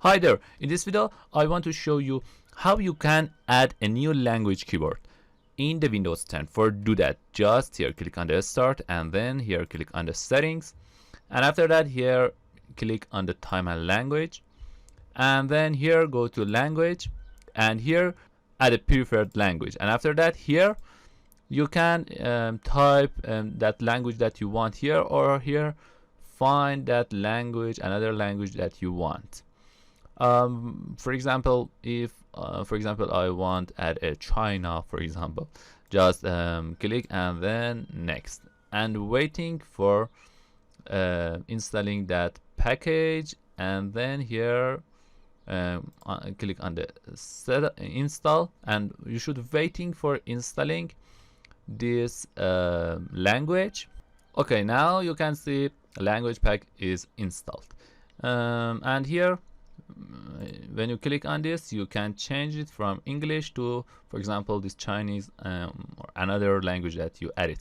Hi there, in this video I want to show you how you can add a new language keyboard in the Windows 10. For do that, just here click on the start and then here click on the settings, and after that here click on the time and language, and then here go to language and here add a preferred language, and after that here you can type that language that you want here, or here find that language, another language that you want. For example, if I want add a China, for example, just click and then next, and waiting for installing that package, and then here click on the set install, and you should waiting for installing this language. Okay, now you can see language pack is installed, and here when you click on this you can change it from English to, for example, this Chinese or another language that you added.